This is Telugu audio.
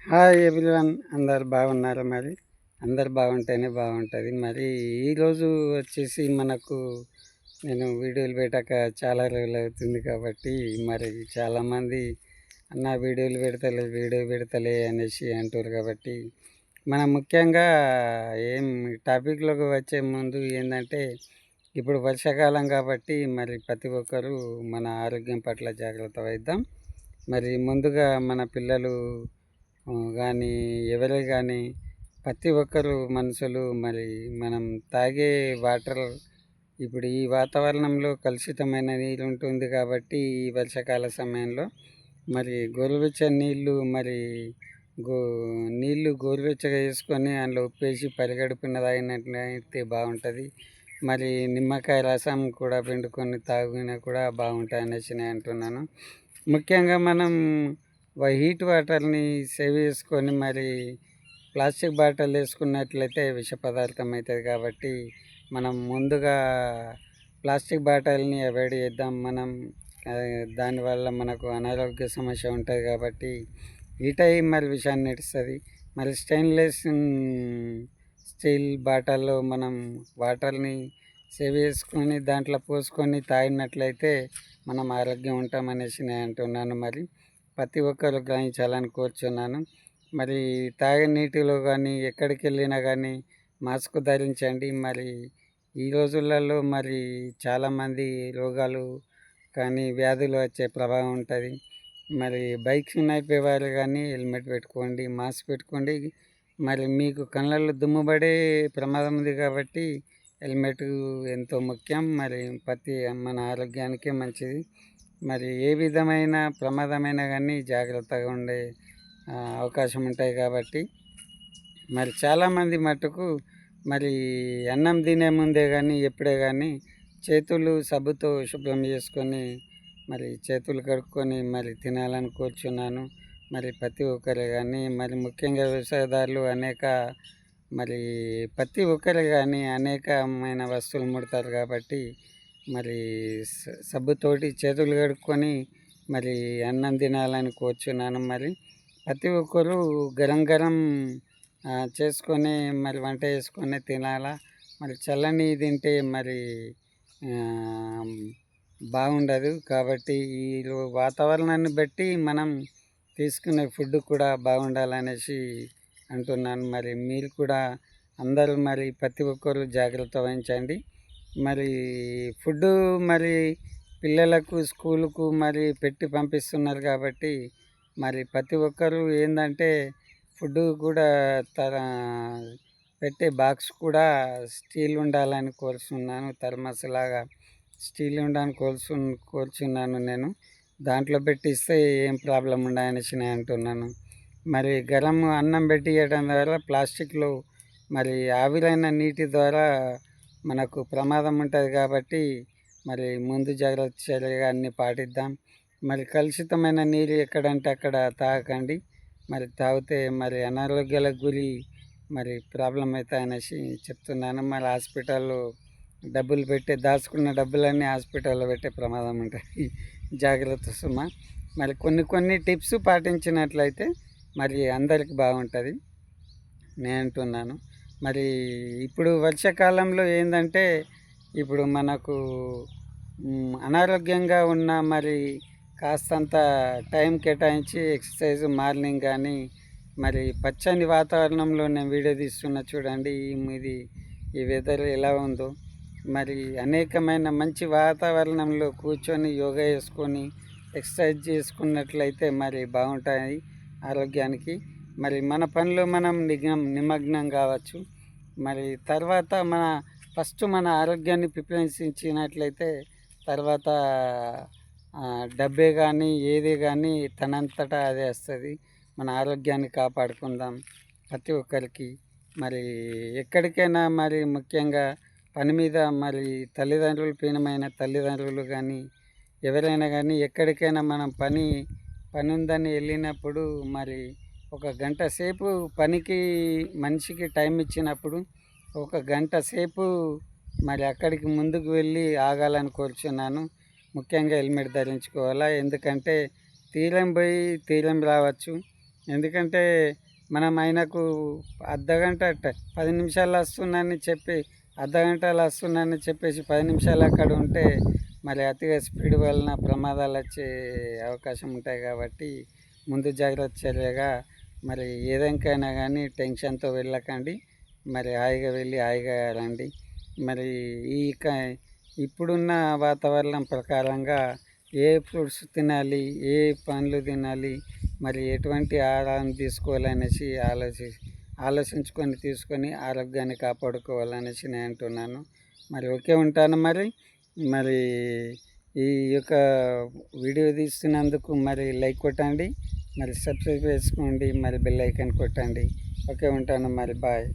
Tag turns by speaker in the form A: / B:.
A: హాయ్ ఎవ్రీవన్, అందరు బాగున్నారు. మరి అందరు బాగుంటేనే బాగుంటుంది. మరి ఈరోజు వచ్చేసి మనకు నేను వీడియోలు పెట్టాక చాలా రోజులు అవుతుంది కాబట్టి మరి చాలామంది అన్న వీడియో పెడతలే అనేసి అంటారు కాబట్టి మనం ముఖ్యంగా ఏం టాపిక్లోకి వచ్చే ముందు ఏంటంటే ఇప్పుడు వర్షాకాలం కాబట్టి మరి ప్రతి ఒక్కరూ మన ఆరోగ్యం పట్ల జాగ్రత్త వహిద్దాం. మరి ముందుగా మన పిల్లలు కానీ ఎవరే కానీ ప్రతి ఒక్కరు మనుషులు మరి మనం తాగే వాటర్ ఇప్పుడు ఈ వాతావరణంలో కలుషితమైన నీరు ఉంటుంది కాబట్టి ఈ వర్షాకాల సమయంలో మరి గోరువెచ్చని నీళ్ళు మరి గో నీళ్ళు గోరువెచ్చగా వేసుకొని అందులో ఉప్పేసి పరిగడుపున తాగినట్లయితే బాగుంటుంది. మరి నిమ్మకాయ రసం కూడా పిండుకొని తాగినా కూడా బాగుంటుంది అనేసి నేను అంటున్నాను. ముఖ్యంగా మనం హీట్ వాటర్ని సేవ్ చేసుకొని మరి ప్లాస్టిక్ బాటిల్ వేసుకున్నట్లయితే విష పదార్థం అవుతుంది కాబట్టి మనం ముందుగా ప్లాస్టిక్ బాటిల్ని అవాయిడ్ చేద్దాం. మనం దానివల్ల మనకు అనారోగ్య సమస్య ఉంటుంది కాబట్టి హీట్ అయ్యి మరి విషాన్ని నడుస్తుంది. మరి స్టెయిన్లెస్ స్టీల్ బాటిల్లో మనం వాటర్ని సేవ్ చేసుకొని దాంట్లో పోసుకొని తాగినట్లయితే మనం ఆరోగ్యం ఉంటామనేసి నేను అంటున్నాను. మరి ప్రతి ఒక్కరు గ్రహించాలని కోరుచున్నాను. మరి తాగే నీటిలో కానీ ఎక్కడికి వెళ్ళినా కానీ మాస్క్ ధరించండి. మరి ఈ రోజులలో మరి చాలామంది రోగాలు కానీ వ్యాధులు వచ్చే ప్రభావం ఉంటుంది. మరి బైక్స్ నడిపేవారు కానీ హెల్మెట్ పెట్టుకోండి, మాస్క్ పెట్టుకోండి. మరి మీకు కళ్ళల్లో దుమ్ము పడే ప్రమాదం ఉంది కాబట్టి హెల్మెట్ ఎంతో ముఖ్యం. మరి ప్రతి మన ఆరోగ్యానికే మంచిది. మరి ఏ విధమైన ప్రమాదమైనా కానీ జాగ్రత్తగా ఉండే అవకాశం ఉంటాయి కాబట్టి మరి చాలామంది మట్టుకు మరి అన్నం తినే ముందే కానీ ఎప్పుడే కానీ చేతులు సబ్బుతో శుభ్రం చేసుకొని మరి చేతులు కడుక్కొని మరి తినాలని కోరుచున్నాను. మరి ప్రతి ఒక్కరే కానీ మరి ముఖ్యంగా వ్యవసాయదారులు మరి ప్రతి ఒక్కరే కానీ అనేకమైన వస్తువులు ముడతారు కాబట్టి మరి సబ్బుతోటి చేతులు కడుక్కొని మరి అన్నం తినాలని కోరుచున్నాను. మరి ప్రతి ఒక్కరు గరం గరం చేసుకొని మరి వంట చేసుకొని తినాలా. మరి చల్లని తింటే మరి బాగుండదు కాబట్టి ఈ వాతావరణాన్ని బట్టి మనం తీసుకునే ఫుడ్ కూడా బాగుండాలనేసి అంటున్నాను. మరి మీరు కూడా అందరూ మరి ప్రతి ఒక్కరు జాగ్రత్త వహించండి. మరి ఫుడ్డు మరి పిల్లలకు స్కూలుకు మరి పెట్టి పంపిస్తున్నారు కాబట్టి మరి ప్రతి ఒక్కరు ఏంటంటే ఫుడ్ కూడా పెట్టే బాక్స్ కూడా స్టీల్ ఉండాలని కోరుచున్నాను. థర్మస్ లాగా స్టీల్ ఉండాలని కోరుచున్నాను నేను. దాంట్లో పెట్టిస్తే ఏం ప్రాబ్లం ఉండదనేసి నేను అంటున్నాను. మరి గరం అన్నం పెట్టియడం ద్వారా ప్లాస్టిక్లో మరి ఆవిరైన నీటి ద్వారా మనకు ప్రమాదం ఉంటుంది కాబట్టి మరి ముందు జాగ్రత్త చర్యగా అన్నీ పాటిద్దాం. మరి కలుషితమైన నీరు ఎక్కడంటే అక్కడ తాగకండి. మరి తాగితే మరి అనారోగ్యాలకు గురి మరి ప్రాబ్లం అవుతాయనేసి చెప్తున్నాను. మరి హాస్పిటల్లో డబ్బులు దాచుకున్న డబ్బులన్నీ హాస్పిటల్లో పెట్టే ప్రమాదం ఉంటుంది. జాగ్రత్త సుమ. మరి కొన్ని టిప్స్ పాటించినట్లయితే మరి అందరికి బాగుంటుంది నేను అంటున్నాను. మరి ఇప్పుడు వర్షాకాలంలో ఏంటంటే ఇప్పుడు మనకు అనారోగ్యంగా ఉన్న మరి కాస్తంత టైం కేటాయించి ఎక్సర్సైజ్ మార్నింగ్ కానీ మరి పచ్చని వాతావరణంలో నేను వీడియో తీస్తున్నా చూడండి. ఇది ఈ వెదర్ ఎలా ఉందో మరి అనేకమైన మంచి వాతావరణంలో కూర్చొని యోగా చేసుకొని ఎక్సర్సైజ్ చేసుకున్నట్లయితే మరి బాగుంటాయి ఆరోగ్యానికి. మరి మన పనిలో మనం నిమగ్నం కావచ్చు. మరి తర్వాత ఫస్ట్ మన ఆరోగ్యాన్ని ప్రిఫరెన్స్ ఇచ్చినట్లయితే తర్వాత డబ్బే కానీ ఏదే కానీ తనంతటా అదే వస్తుంది. మన ఆరోగ్యాన్ని కాపాడుకుందాం ప్రతి ఒక్కరికి. మరి ఎక్కడికైనా మరి ముఖ్యంగా పని మీద మరి పీనమైన తల్లిదండ్రులు కానీ ఎవరైనా కానీ ఎక్కడికైనా మనం పని ఉందని వెళ్ళినప్పుడు మరి ఒక గంట సేపు పనికి మనిషికి టైం ఇచ్చినప్పుడు ఒక గంట సేపు మరి అక్కడికి ముందుకు వెళ్ళి ఆగాలని కోరుచున్నాను. ముఖ్యంగా హెల్మెట్ ధరించుకోవాలా. ఎందుకంటే తీరం పోయి తీరం రావచ్చు. ఎందుకంటే మనం ఆయనకు అర్ధగంట 10 నిమిషాల్లో వస్తున్నానని చెప్పి అర్ధగంటలో వస్తున్నానని చెప్పేసి 10 నిమిషాలు అక్కడ ఉంటే మరి అతిగా స్పీడ్ వలన ప్రమాదాలు వచ్చే అవకాశం ఉంటాయి కాబట్టి ముందు జాగ్రత్త చర్యగా మరి ఏదానికైనా కానీ టెన్షన్తో వెళ్ళకండి. మరి హాయిగా వెళ్ళి హాయిగా రండి. మరి ఈ ఇప్పుడున్న వాతావరణం ప్రకారంగా ఏ ఫ్రూట్స్ తినాలి, ఏ పండ్లు తినాలి, మరి ఎటువంటి ఆహారం తీసుకోవాలనేసి ఆలోచించుకొని తీసుకొని ఆరోగ్యాన్ని కాపాడుకోవాలనేసి నేను అంటున్నాను. మరి ఓకే, ఉంటాను మరి. మరి ఈ యొక్క వీడియో తీస్తున్నందుకు మరి లైక్ కొట్టండి, మరి సబ్స్క్రైబ్ చేసుకోండి, మరి బెల్ ఐకాన్ కొట్టండి. ఓకే, ఉంటాను మరి. బాయ్.